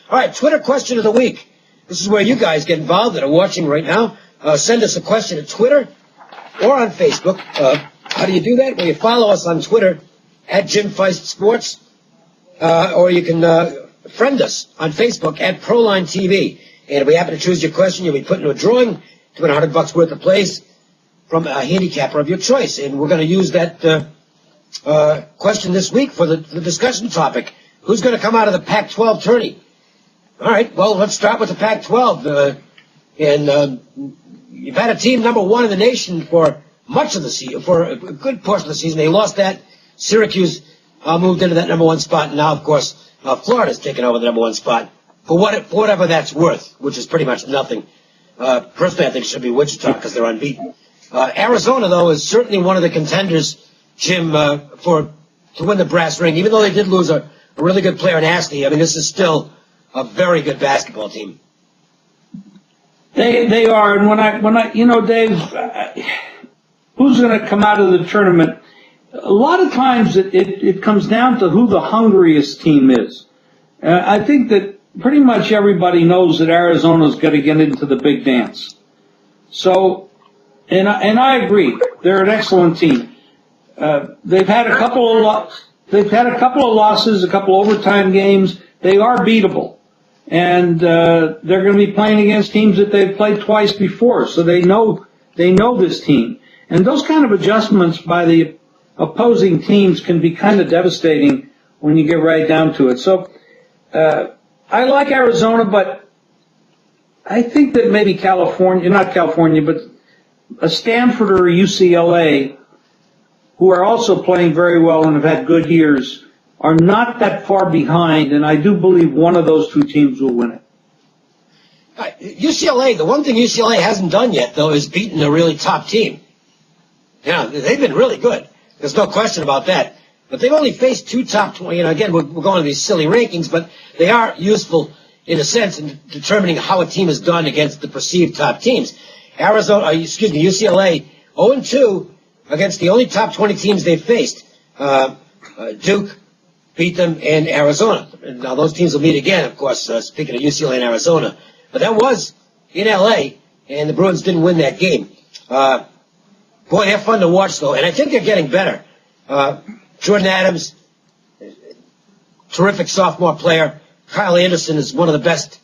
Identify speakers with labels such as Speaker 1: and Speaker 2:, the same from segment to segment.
Speaker 1: All right, Twitter question of the week. This is where you guys get involved that are watching right now. Send us a question at Twitter or on Facebook. How do you do that? Well, you follow us on Twitter at Jim Feist Sports, or you can friend us on Facebook at Proline TV. And if we happen to choose your question, you'll be put into a drawing to win $100 worth of plays from a handicapper of your choice. And we're going to use that question this week for the discussion topic. Who's going to come out of the Pac-12 tourney? All right, well, let's start with the Pac-12. You've had a team number one in the nation for much of the season, for a good portion of the season. They lost that. Syracuse moved into that number one spot. And now, of course, Florida's taken over the number one spot for whatever that's worth, which is pretty much nothing. Personally, I think it should be Wichita because they're unbeaten. Arizona, though, is certainly one of the contenders, Jim, to win the brass ring. Even though they did lose a really good player in Ashley, I mean, this is still a very good basketball team.
Speaker 2: They are, and when I Dave, who's going to come out of the tournament? A lot of times it comes down to who the hungriest team is. I think that pretty much everybody knows that Arizona's got to get into the big dance. So, and I agree, they're an excellent team. They've had a couple of losses, a couple overtime games. They are beatable. And they're going to be playing against teams that they've played twice before, so they know this team. And those kind of adjustments by the opposing teams can be kind of devastating when you get right down to it. So I like Arizona, but I think that maybe not California, but a Stanford or a UCLA, who are also playing very well and have had good years, are not that far behind, and I do believe one of those two teams will win it.
Speaker 1: UCLA, the one thing UCLA hasn't done yet, though, is beaten a really top team. Yeah, they've been really good. There's no question about that. But they've only faced two top 20. Again, we're going to these silly rankings, but they are useful in a sense in determining how a team has done against the perceived top teams. UCLA, 0-2 against the only top 20 teams they've faced. Duke beat them in Arizona. Now, those teams will meet again, of course, speaking of UCLA and Arizona. But that was in L.A., and the Bruins didn't win that game. Boy, they're fun to watch, though, and I think they're getting better. Jordan Adams, terrific sophomore player. Kyle Anderson is one of the best.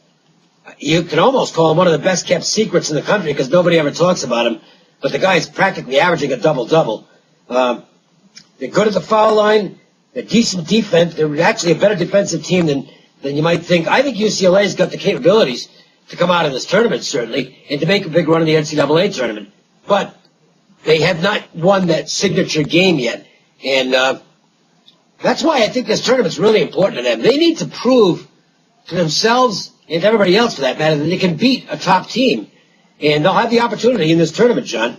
Speaker 1: You can almost call him one of the best-kept secrets in the country because nobody ever talks about him. But the guy is practically averaging a double-double. They're good at the foul line. They're decent defense. They're actually a better defensive team than you might think. I think UCLA's got the capabilities to come out of this tournament, certainly, and to make a big run in the NCAA tournament. But they have not won that signature game yet. And that's why I think this tournament's really important to them. They need to prove to themselves and to everybody else, for that matter, that they can beat a top team. And they'll have the opportunity in this tournament, John.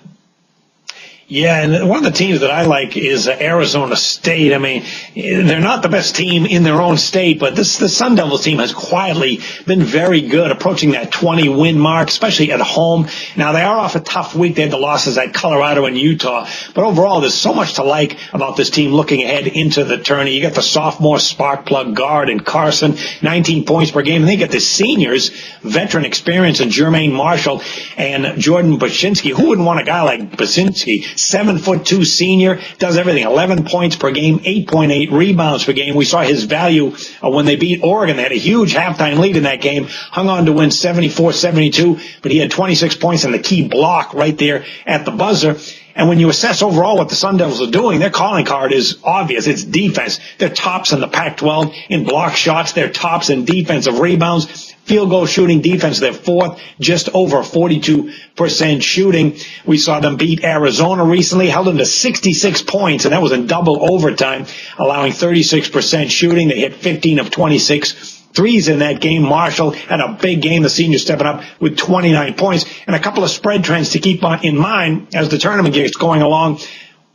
Speaker 3: Yeah, and one of the teams that I like is Arizona State. I mean, they're not the best team in their own state, but the Sun Devils team has quietly been very good, approaching that 20-win mark, especially at home. Now, they are off a tough week. They had the losses at Colorado and Utah. But overall, there's so much to like about this team looking ahead into the tourney. You got the sophomore spark plug guard in Carson, 19 points per game. And then you got the seniors, veteran experience in Jermaine Marshall and Jordan Baczynski. Who wouldn't want a guy like Baczynski? 7'2" senior, does everything. 11 points per game, 8.8 rebounds per game. We saw his value when they beat Oregon. They had a huge halftime lead in that game, hung on to win 74-72, but he had 26 points and the key block right there at the buzzer. And when you assess overall what the Sun Devils are doing, their calling card is obvious. It's defense. They're tops in the Pac-12 in block shots. They're tops in defensive rebounds. Field goal shooting defense, they're fourth, just over 42% shooting. We saw them beat Arizona recently, held them to 66 points, and that was in double overtime, allowing 36% shooting. They hit 15 of 26 threes in that game. Marshall had a big game, the senior stepping up with 29 points, and a couple of spread trends to keep in mind as the tournament gets going along.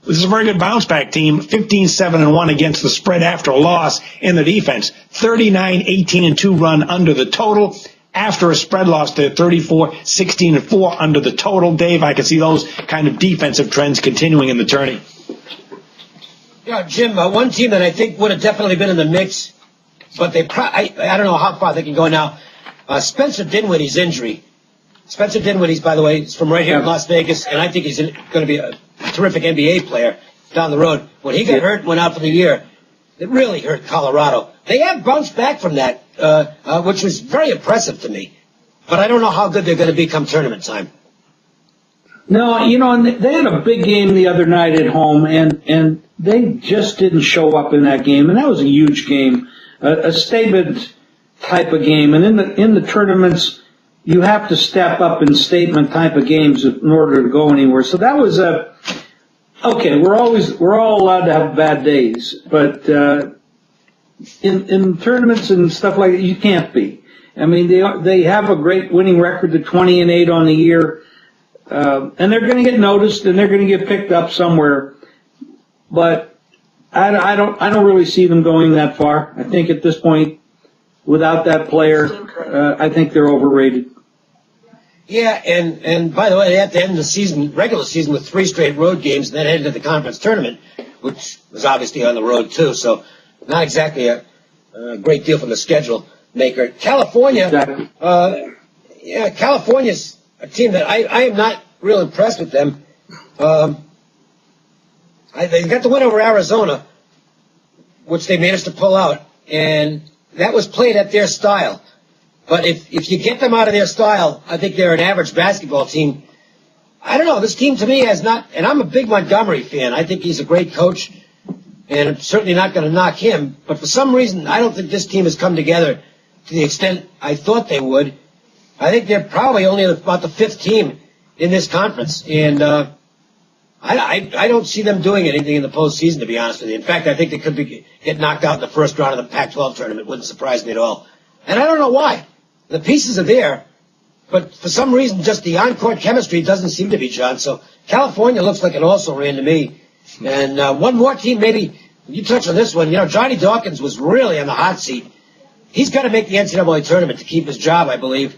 Speaker 3: This is a very good bounce-back team, 15-7-1 against the spread after a loss in the defense. 39-18-2 run under the total. After a spread loss, they're 34-16-4 under the total. Dave, I can see those kind of defensive trends continuing in the tourney.
Speaker 1: Yeah, Jim, one team that I think would have definitely been in the mix but I don't know how far they can go now. Spencer Dinwiddie's injury. Spencer Dinwiddie's, by the way, is from right here in Las Vegas, and I think he's going to be a terrific NBA player down the road. When he got hurt and went out for the year, it really hurt Colorado. They have bounced back from that, which was very impressive to me. But I don't know how good they're going to be come tournament time.
Speaker 2: No, and they had a big game the other night at home, and they just didn't show up in that game, and that was a huge game, a statement type of game. And in the tournaments, you have to step up in statement type of games in order to go anywhere. So that was okay. We're all allowed to have bad days, but in tournaments and stuff like that, you can't be. I mean, they have a great winning record, the 20-8 on the year. And they're going to get noticed, and they're going to get picked up somewhere. But I don't really see them going that far. I think at this point, without that player, I think they're overrated.
Speaker 1: Yeah, and by the way, they had to end the regular season with 3 straight road games, and then head into the conference tournament, which was obviously on the road too. So not exactly a great deal from the schedule maker. California,
Speaker 2: Exactly.
Speaker 1: California's a team that I am not real impressed with them. They got the win over Arizona, which they managed to pull out, and that was played at their style. But if you get them out of their style, I think they're an average basketball team. I don't know. This team to me has not, and I'm a big Montgomery fan. I think he's a great coach, and I'm certainly not going to knock him. But for some reason, I don't think this team has come together to the extent I thought they would. I think they're probably only about the 5th team in this conference, and I don't see them doing anything in the postseason, to be honest with you. In fact, I think they could get knocked out in the first round of the Pac-12 tournament. Wouldn't surprise me at all. And I don't know why. The pieces are there, but for some reason, just the on-court chemistry doesn't seem to be, John. So California looks like an also-ran to me. And one more team, maybe you touch on this one. Johnny Dawkins was really on the hot seat. He's got to make the NCAA tournament to keep his job, I believe.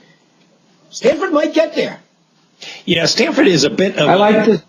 Speaker 1: Stanford might get there.
Speaker 3: Yeah, Stanford is a bit of...
Speaker 2: I like this.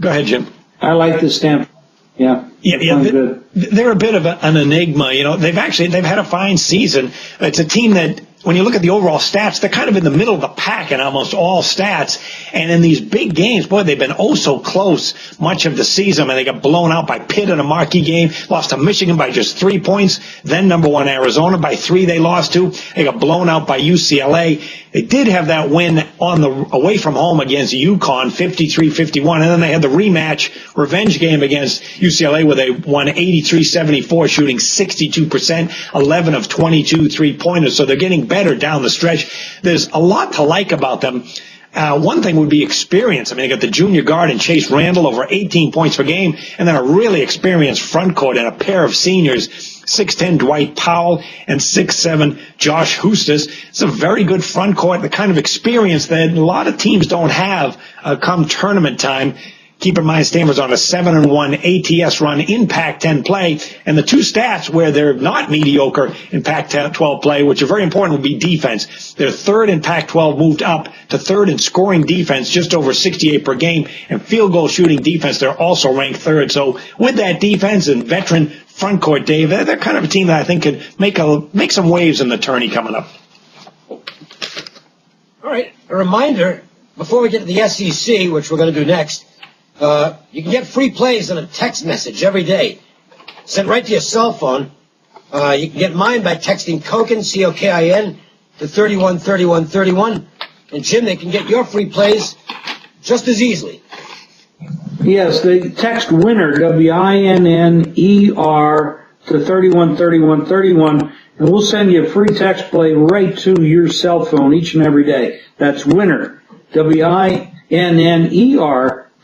Speaker 3: Go ahead, Jim.
Speaker 2: I like this Stanford. Yeah.
Speaker 3: They're a bit of an enigma. They've had a fine season. It's a team that, when you look at the overall stats, they're kind of in the middle of the pack in almost all stats. And in these big games, boy, they've been oh so close much of the season. And they got blown out by Pitt in a marquee game, lost to Michigan by just 3 points. Then number 1 Arizona by 3 they lost to. They got blown out by UCLA. They did have that win away from home against UConn, 53-51. And then they had the rematch revenge game against UCLA where they won 83-74, shooting 62%, 11 of 22 3-pointers. So they're getting better down the stretch. There's a lot to like about them. One thing would be experience. I mean, they got the junior guard and Chase Randall, over 18 points per game, and then a really experienced front court and a pair of seniors, 6'10" Dwight Powell and 6'7" Josh Hustis. It's a very good front court, the kind of experience that a lot of teams don't have come tournament time. Keep in mind, Stanford's on a 7-1 ATS run in Pac-10 play, and the 2 stats where they're not mediocre in Pac-12 play, which are very important, would be defense. They're 3rd in Pac-12, moved up to 3rd in scoring defense, just over 68 per game, and field goal shooting defense, they're also ranked 3rd. So with that defense and veteran front court, Dave, they're kind of a team that I think could make some waves in the tourney coming up.
Speaker 1: All right, a reminder, before we get to the SEC, which we're going to do next, you can get free plays on a text message every day, sent right to your cell phone. You can get mine by texting Kokin, C-O-K-I-N, to 313131. And Jim, they can get your free plays just as easily.
Speaker 2: Yes, they text winner, WINNER, to 313131, and we'll send you a free text play right to your cell phone each and every day. That's winner, WINNER,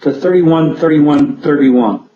Speaker 2: to 313131.